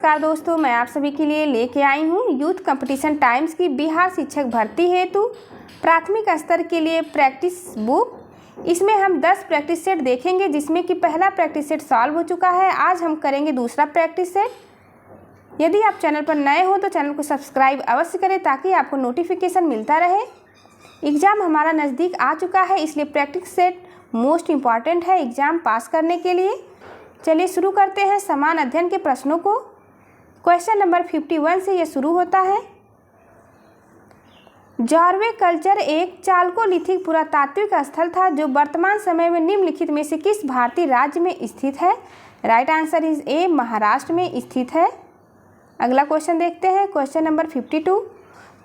नमस्कार दोस्तों, मैं आप सभी के लिए लेके आई हूँ यूथ कंपटीशन टाइम्स की बिहार शिक्षक भर्ती हेतु प्राथमिक स्तर के लिए प्रैक्टिस बुक। इसमें हम 10 प्रैक्टिस सेट देखेंगे, जिसमें कि पहला प्रैक्टिस सेट सॉल्व हो चुका है। आज हम करेंगे दूसरा प्रैक्टिस सेट। यदि आप चैनल पर नए हो तो चैनल को सब्सक्राइब अवश्य करें ताकि आपको नोटिफिकेशन मिलता रहे। एग्ज़ाम हमारा नज़दीक आ चुका है, इसलिए प्रैक्टिस सेट मोस्ट इम्पॉर्टेंट है एग्ज़ाम पास करने के लिए। चलिए शुरू करते हैं समान अध्ययन के प्रश्नों को। क्वेश्चन नंबर 51 से यह शुरू होता है। जॉर्वे कल्चर एक चालकोलिथिक पुरातात्विक स्थल था जो वर्तमान समय में निम्नलिखित में से किस भारतीय राज्य में स्थित है। राइट आंसर इज ए, महाराष्ट्र में स्थित है। अगला क्वेश्चन देखते हैं। Question number 52।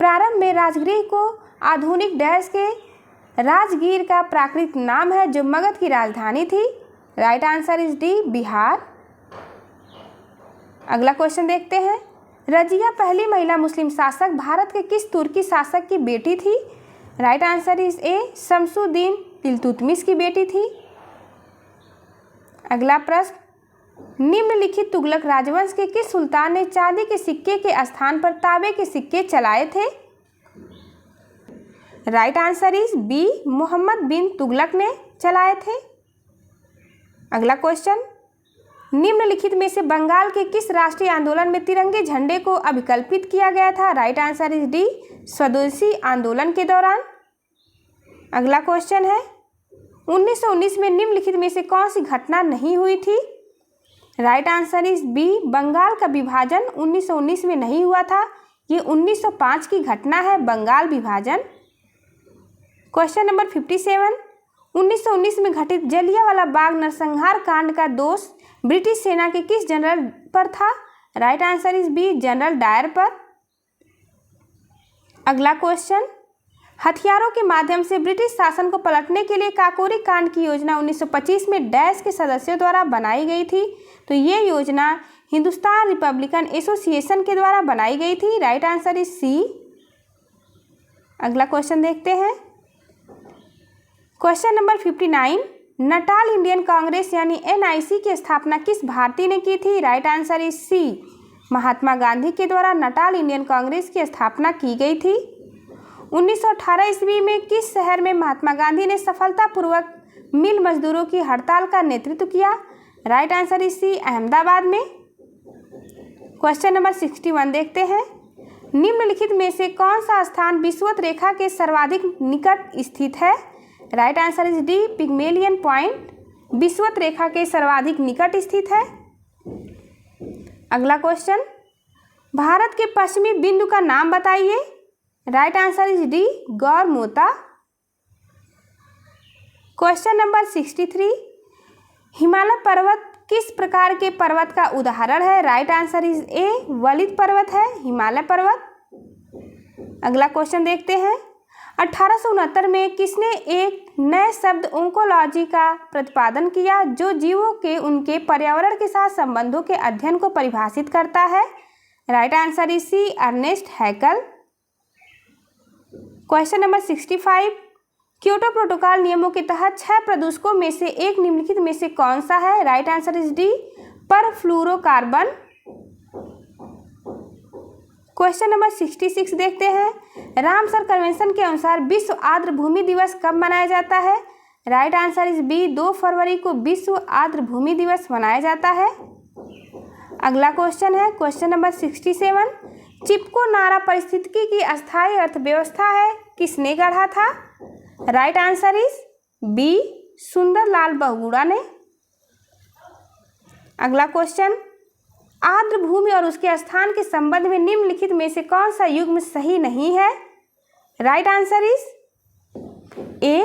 प्रारंभ में राजगृह को आधुनिक डैश के राजगीर का प्राकृतिक नाम है जो मगध की राजधानी थी। Right answer is D, Bihar. अगला क्वेश्चन देखते हैं। रजिया पहली महिला मुस्लिम शासक भारत के किस तुर्की शासक की बेटी थी। राइट आंसर इज ए, शमसुद्दीन इल्तुतमिश की बेटी थी। अगला प्रश्न। निम्नलिखित तुगलक राजवंश के किस सुल्तान ने चांदी के सिक्के के स्थान पर तांबे के सिक्के चलाए थे। Right answer is B, Mohammad bin Tughlaq ने चलाए थे। अगला क्वेश्चन। निम्नलिखित में से बंगाल के किस राष्ट्रीय आंदोलन में तिरंगे झंडे को अभिकल्पित किया गया था। राइट आंसर इज डी, स्वदेशी आंदोलन के दौरान। अगला क्वेश्चन है। 1919 में निम्नलिखित में से कौन सी घटना नहीं हुई थी। Right answer is B, Bengal का विभाजन 1919 में नहीं हुआ था। ये 1905 की घटना है, बंगाल विभाजन। Question number 57। 1919 में घटित जलियांवाला बाग नरसंहार कांड का दोष ब्रिटिश सेना के किस जनरल पर था। Right answer is B, general Dyer पर। अगला क्वेश्चन। हथियारों के माध्यम से ब्रिटिश शासन को पलटने के लिए काकोरी कांड की योजना 1925 में डैश के सदस्यों द्वारा बनाई गई थी। तो ये योजना हिंदुस्तान रिपब्लिकन एसोसिएशन के द्वारा बनाई गई थी। Right answer is C. अगला क्वेश्चन देखते हैं। Question number 59। Natal Indian Congress यानी NIC की स्थापना किस भारतीय ने की थी। Right answer is C, Mahatma Gandhi के द्वारा नटाल इंडियन कांग्रेस की स्थापना की गई थी। 1918 ईस्वी में किस शहर में महात्मा गांधी ने सफलतापूर्वक मिल मजदूरों की हड़ताल का नेतृत्व किया। Right answer is C, Ahmedabad में। क्वेश्चन नंबर 61 देखते हैं। निम्नलिखित में से कौन सा स्थान विषुवत रेखा के सर्वाधिक निकट स्थित है। Right answer is D, Pygmalion point विषुवत रेखा के सर्वाधिक निकट स्थित है। अगला क्वेश्चन। भारत के पश्चिमी बिंदु का नाम बताइए। Right answer is D, Gaurmota. Question number 63। Himalaya पर्वत किस प्रकार के पर्वत का उदाहरण है। राइट आंसर इज ए, वलित पर्वत है हिमालय पर्वत। अगला क्वेश्चन देखते हैं। 1869 में किसने एक नए शब्द ओंकोलॉजी का प्रतिपादन किया जो जीवों के उनके पर्यावरण के साथ संबंधों के अध्ययन को परिभाषित करता है। Right answer is C, Ernest Haeckel. Question number 65। Kyoto protocol नियमों के तहत 6 प्रदूषकों में से एक निम्नलिखित में से कौन सा है। Right answer is D, perfluorocarbon. Question number 66 देखते हैं। रामसर कन्वेंशन के अनुसार विश्व आर्द्र भूमि दिवस कब मनाया जाता है। राइट आंसर इज बी, 2 फरवरी को विश्व आर्द्र भूमि दिवस मनाया जाता है। अगला क्वेश्चन है क्वेश्चन नंबर 67। चिपको नारा पारिस्थितिकी की अस्थायी अर्थव्यवस्था है, किसने गढ़ा था। Right answer is B, Sundarlal Bahuguna ने। अगला क्वेश्चन। आर्द्र भूमि और उसके स्थान के संबंध में निम्नलिखित में से कौन सा युग्म सही नहीं है। राइट आंसर इज ए,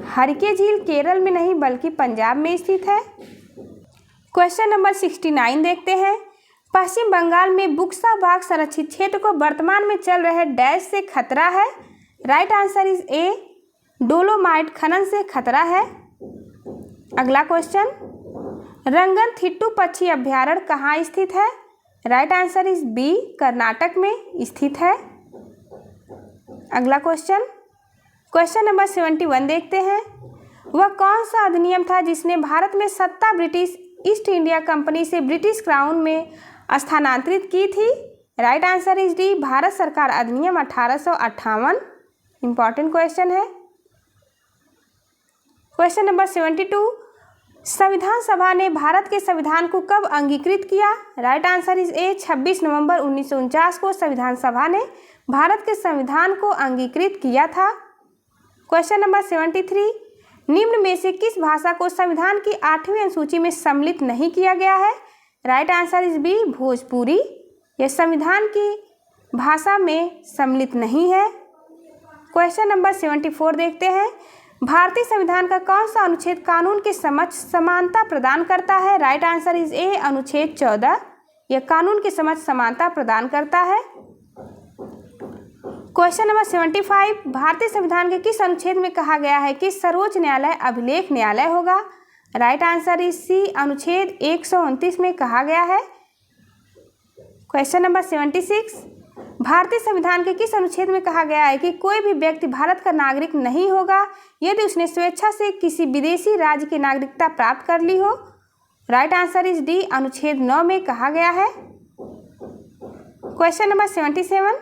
हरके झील केरल में नहीं बल्कि पंजाब में स्थित है। क्वेश्चन नंबर 69 देखते हैं। पश्चिम बंगाल में बुक्सा बाग संरक्षित क्षेत्र को वर्तमान में चल रहे डैश से खतरा है। Right answer is A, dolomite खनन से खतरा है। अगला क्वेश्चन। रंगनथिट्टू पक्षी अभ्यारण्य कहाँ स्थित है। Right answer is B, Karnataka में स्थित है। अगला क्वेश्चन। क्वेश्चन नंबर 71 देखते हैं। वह कौन सा अधिनियम था जिसने भारत में सत्ता ब्रिटिश ईस्ट इंडिया कंपनी से ब्रिटिश क्राउन में स्थानांतरित की थी? Right answer is D, Bharat सरकार अधिनियम 1858। इंपॉर्टेंट क्वेश्चन है। क्वेश्चन नंबर 72, संविधान सभा ने भारत के संविधान को कब अंगीकृत किया? राइट आंसर इज ए, 26 नवंबर 1949 को संविधान सभा ने भारत के संविधान को अंगीकृत किया था। क्वेश्चन नंबर 73, निम्न में से किस भाषा को संविधान की 8वीं अनुसूची में सम्मिलित नहीं किया गया है? Right answer is B, Bhojpuri. यह संविधान की भाषा में सम्मिलित नहीं है। क्वेश्चन नंबर 74 देखते हैं, भारतीय संविधान का कौन सा अनुच्छेद कानून के समक्ष समानता प्रदान करता है? राइट आंसर इज ए, अनुच्छेद 14। यह कानून के समक्ष समानता प्रदान करता है। क्वेश्चन नंबर 75, भारतीय संविधान के किस अनुच्छेद में कहा गया है कि सर्वोच्च न्यायालय अभिलेख न्यायालय होगा? राइट आंसर इज सी, अनुच्छेद 129 में कहा गया है। क्वेश्चन नंबर 76, भारतीय संविधान के किस अनुच्छेद में कहा गया है कि कोई भी व्यक्ति भारत का नागरिक नहीं होगा यदि उसने स्वेच्छा से किसी विदेशी राज्य की नागरिकता प्राप्त कर ली हो? राइट आंसर इज डी, अनुच्छेद 9 में कहा गया है। क्वेश्चन नंबर 77,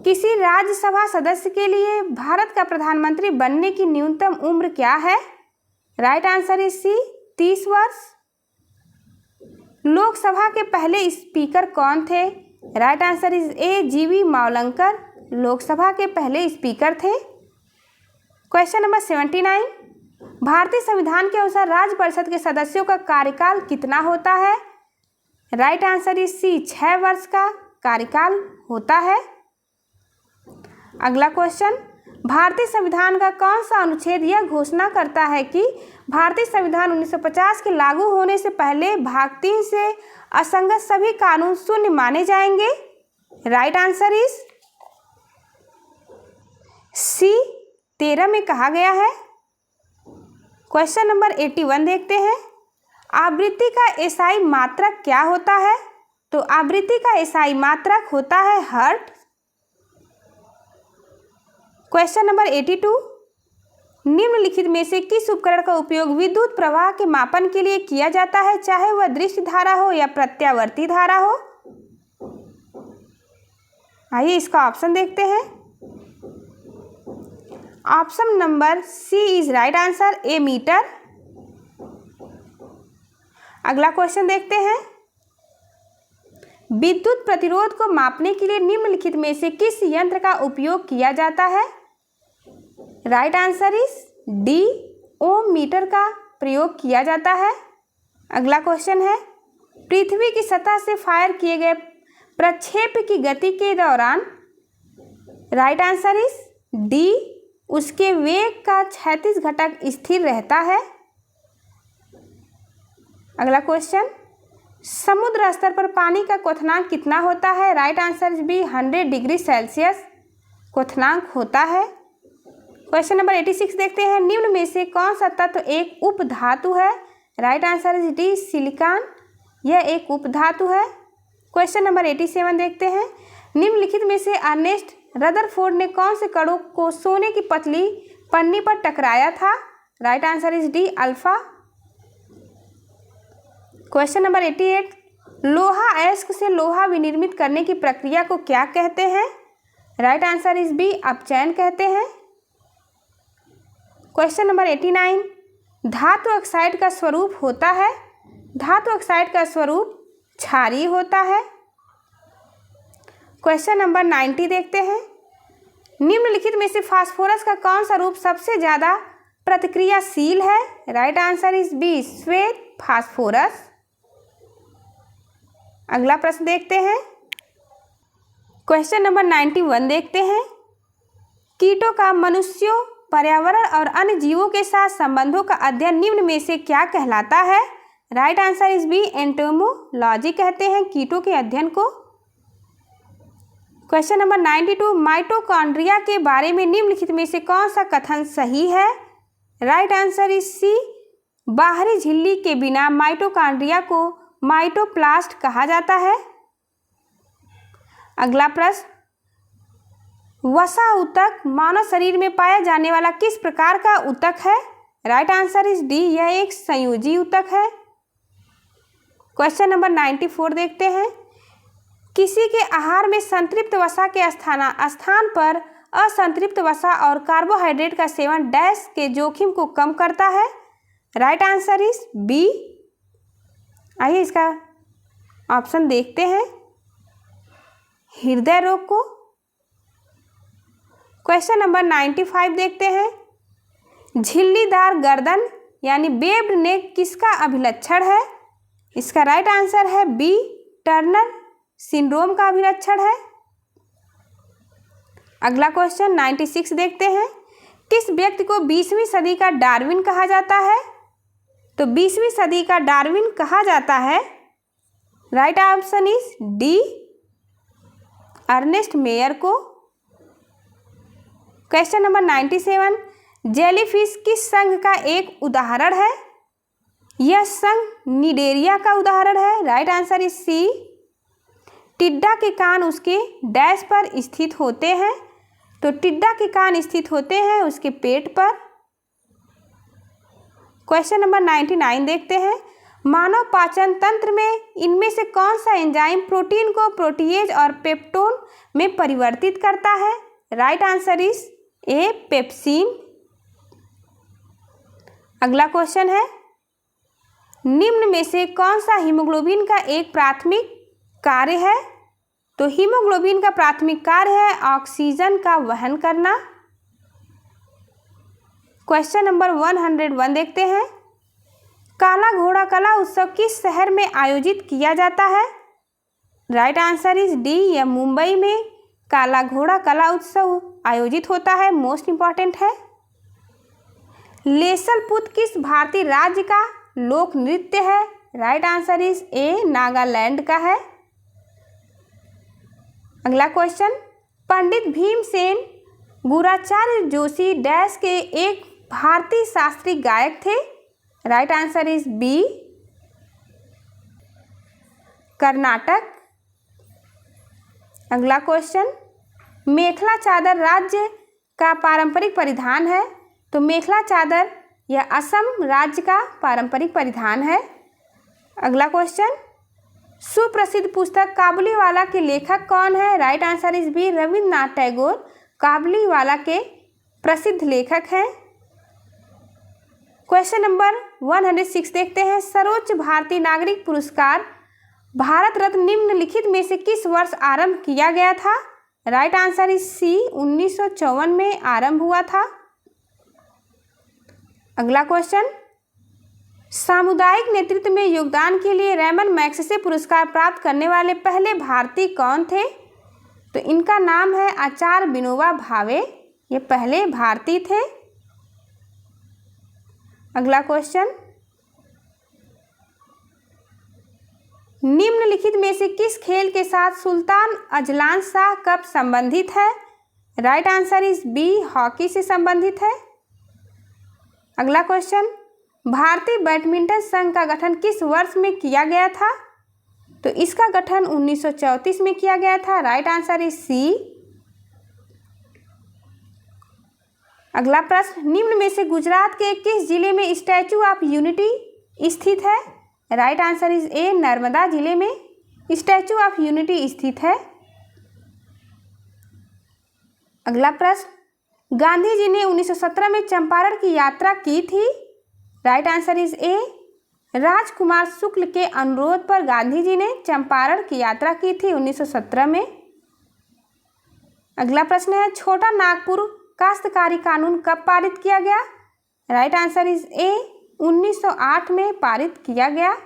किसी राज्यसभा सदस्य के लिए भारत का प्रधानमंत्री बनने की न्यूनतम उम्र क्या है? राइट आंसर इज सी, 30 वर्ष। लोकसभा के पहले स्पीकर कौन थे? राइट आंसर इज ए, जीवी मावलंकर लोकसभा के पहले स्पीकर थे। क्वेश्चन नंबर 79, भारतीय संविधान के अनुसार राज्य परिषद के सदस्यों का कार्यकाल कितना होता है? राइट आंसर इज सी, 6 वर्ष का कार्यकाल होता है। अगला क्वेश्चन, भारतीय संविधान का कौन सा अनुच्छेद यह घोषणा करता है कि भारतीय संविधान 1950 के लागू होने से पहले भाग 3 से असंगत सभी कानून शून्य माने जाएंगे? राइट आंसर इज सी, 13 में कहा गया है। क्वेश्चन नंबर 81 देखते हैं, आवृत्ति का एसआई मात्रक क्या होता है? तो आवृत्ति का एसआई मात्रक होता है हर्ट्ज। क्वेश्चन नंबर 82, निम्नलिखित में से किस उपकरण का उपयोग विद्युत प्रवाह के मापन के लिए किया जाता है, चाहे वह दृश्य धारा हो या प्रत्यावर्ती धारा हो? आइए इसका ऑप्शन देखते हैं। Option number C is right answer, ammeter. अगला क्वेश्चन देखते हैं, विद्युत प्रतिरोध को मापने के लिए निम्नलिखित में से किस यंत्र का उपयोग किया जाता है? Right answer is D, ohmmeter का प्रयोग किया जाता है। अगला क्वेश्चन है, पृथ्वी की सतह से फायर किए गए प्रक्षेप की गति के दौरान राइट आंसर इज डी, उसके वेग का क्षैतिज घटक स्थिर रहता है। अगला क्वेश्चन, समुद्र स्तर पर पानी का क्वथनांक कितना होता है? Right answer is B, 100 degree Celsius क्वथनांक होता है। क्वेश्चन नंबर 86 देखते हैं, निम्न में से कौन सा तत्व एक उपधातु है? Right answer is D, silicon. यह एक उपधातु है। क्वेश्चन नंबर 87 देखते हैं, निम्नलिखित में से अर्नेस्ट रदरफोर्ड ने कौन से कणों को सोने की पतली पन्नी पर टकराया था? Right answer is D, alpha. Question number 88, लोहा अयस्क से लोहा विनिर्मित करने की प्रक्रिया को क्या कहते हैं? राइट आंसर इज बी, अपचयन कहते हैं। क्वेश्चन नंबर 89, धातु ऑक्साइड का स्वरूप होता है? धातु ऑक्साइड का स्वरूप क्षारीय होता है। क्वेश्चन नंबर 90 देखते हैं, निम्नलिखित में से फास्फोरस का कौन सा रूप सबसे ज्यादा प्रतिक्रियाशील है? राइट आंसर इज बी, श्वेत फास्फोरस। अगला प्रश्न देखते हैं, क्वेश्चन नंबर 91 देखते हैं, कीटों का मनुष्यों, पर्यावरण और अन्य जीवों के साथ संबंधों का अध्ययन निम्न में से क्या कहलाता है? Right answer is B, entomology कहते हैं कीटों के अध्ययन को। क्वेश्चन नंबर 92, माइटोकॉन्ड्रिया के बारे में निम्नलिखित में से कौन सा कथन सही है? राइट आंसर इज सी, बाहरी झिल्ली के बिना माइटोकॉन्ड्रिया को माइटोप्लास्ट कहा जाता है। अगला प्रश्न, वसा ऊतक मानव शरीर में पाया जाने वाला किस प्रकार का ऊतक है? राइट आंसर इज डी, यह एक संयोजी ऊतक है। क्वेश्चन नंबर 94 देखते हैं। किसी के आहार में संतृप्त वसा के स्थान पर असंतृप्त वसा और कार्बोहाइड्रेट का सेवन डैश के जोखिम को कम करता है। Right answer is B. आइए इसका ऑप्शन देखते हैं। हृदय रोग को। क्वेश्चन नंबर 95 देखते हैं। झिल्लीदार गर्दन यानी बेब्ड नेक किसका अभिलक्षण है? इसका राइट आंसर है बी, टर्नर सिंड्रोम का अभिलक्षण है। अगला क्वेश्चन 96 देखते हैं। किस व्यक्ति को 20वीं सदी का डार्विन कहा जाता है? तो 20वीं सदी का डार्विन कहा जाता है। Right option is D, Ernest Mayr को। Question number 97। जेलीफिश किस संघ का एक उदाहरण है? यह संघ निडेरिया का उदाहरण है। Right answer is C. टिड्डा के कान उसके डैश पर स्थित होते हैं। तो टिड्डा के कान स्थित होते हैं उसके पेट पर। क्वेश्चन नंबर 99 देखते हैं। मानव पाचन तंत्र में इनमें से कौन सा एंजाइम प्रोटीन को प्रोटीएज और पेप्टोन में परिवर्तित करता है? Right answer is A, pepsin. अगला क्वेश्चन है। निम्न में से कौन सा हीमोग्लोबिन का एक प्राथमिक कार्य है? तो हीमोग्लोबिन का प्राथमिक कार्य है ऑक्सीजन का वहन करना। क्वेश्चन नंबर 101 देखते हैं। काला घोड़ा कला उत्सव किस शहर में आयोजित किया जाता है? राइट आंसर इज डी, यह मुंबई में काला घोड़ा कला उत्सव आयोजित होता है। मोस्ट इंपॉर्टेंट है। लेसलपुत किस भारतीय राज्य का लोक नृत्य है? Right answer is A, Nagaland का है। अगला क्वेश्चन। पंडित भीमसेन गुराचार्य जोशी डैश के एक भारतीय शास्त्रीय गायक थे। Right answer is B, Karnataka. अगला क्वेश्चन। मेखला चादर राज्य का पारंपरिक परिधान है। तो मेखला चादर यह असम राज्य का पारंपरिक परिधान है। अगला क्वेश्चन। सुप्रसिद्ध पुस्तक काबुलीवाला के लेखक कौन है? Right answer is B, Rabindranath Tagore Kabuliwala के प्रसिद्ध लेखक हैं। क्वेश्चन नंबर 106 देखते हैं। सर्वोच्च भारतीय नागरिक पुरस्कार भारत रत्न निम्नलिखित में से किस वर्ष आरंभ किया गया था? राइट आंसर इज सी, 1954 में आरंभ हुआ था। अगला क्वेश्चन। सामुदायिक नेतृत्व में योगदान के लिए रेमन मैग्सेसे पुरस्कार प्राप्त करने वाले पहले भारतीय कौन थे? तो इनका नाम है आचार्य विनोबा भावे। ये पहले भारतीय थे। अगला क्वेश्चन। निम्नलिखित में से किस खेल के साथ सुल्तान अजलान शाह कप संबंधित है? Right answer is B, hockey से संबंधित है। अगला क्वेश्चन। भारतीय बैडमिंटन संघ का गठन किस वर्ष में किया गया था? तो इसका गठन 1934 में किया गया था। Right answer is C. अगला प्रश्न। निम्न में से गुजरात के किस जिले में स्टैचू ऑफ यूनिटी स्थित है? राइट आंसर इज ए, नर्मदा जिले में स्टैचू ऑफ यूनिटी स्थित है। अगला प्रश्न। गांधी जी ने 1917 में चंपारण की यात्रा की थी। राइट आंसर इज ए, राजकुमार शुक्ल के अनुरोध पर गांधी जी ने चंपारण की यात्रा की थी 1917 में। अगला प्रश्न है। छोटा नागपुर काश्तकारी कानून कब पारित किया गया? राइट आंसर इज ए, 1908 में पारित किया गया।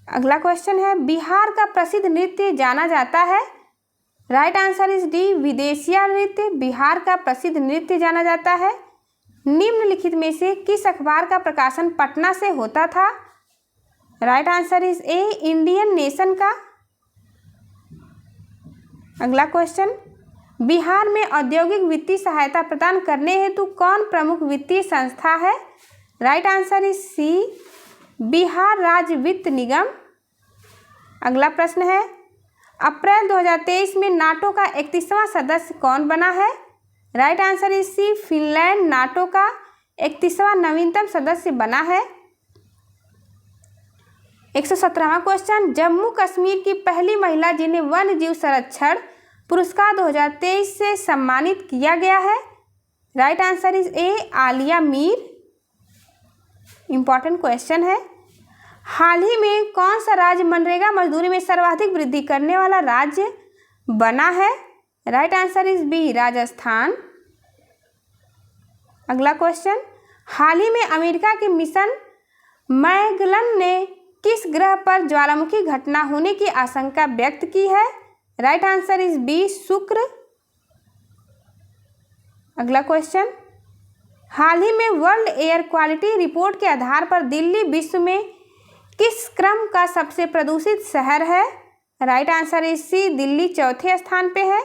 अगला क्वेश्चन है। बिहार का प्रसिद्ध नृत्य जाना जाता है। राइट आंसर इज डी, विदेशिया नृत्य बिहार का प्रसिद्ध नृत्य जाना जाता है। निम्नलिखित में से किस अखबार का प्रकाशन पटना से होता था? Right answer is A, Indian nation का। अगला क्वेश्चन। बिहार में औद्योगिक वित्तीय सहायता प्रदान करने हेतु कौन प्रमुख वित्तीय संस्था है? Right answer is C, Bihar राज्य वित्त निगम। अगला प्रश्न है। अप्रैल 2023 में नाटो का 31वां सदस्य कौन बना है? Right answer is C, Finland NATO का 31वां नवीनतम सदस्य बना है। 117वां क्वेश्चन, जम्मू कश्मीर की पहली महिला जिन्हें वन्य जीव संरक्षण पुरस्कार 2023 से सम्मानित किया गया है। Right answer is A, Alia Mir. Important question है। हाल ही में कौन सा राज्य मनरेगा मजदूरी में सर्वाधिक वृद्धि करने वाला राज्य बना है। Right answer is B, Rajasthan. अगला क्वेश्चन, हाल ही में अमेरिका के मिशन मैगलन ने किस ग्रह पर ज्वालामुखी घटना होने की आशंका व्यक्त की है। राइट आंसर इज बी, शुक्र। अगला क्वेश्चन, हाल ही में वर्ल्ड एयर क्वालिटी रिपोर्ट के आधार पर दिल्ली विश्व में किस क्रम का सबसे प्रदूषित शहर है। Right answer is C, Delhi चौथे स्थान पे है।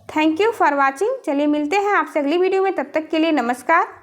Thank you for watching. चलिए मिलते हैं आपसे अगली वीडियो में, तब तक के लिए नमस्कार।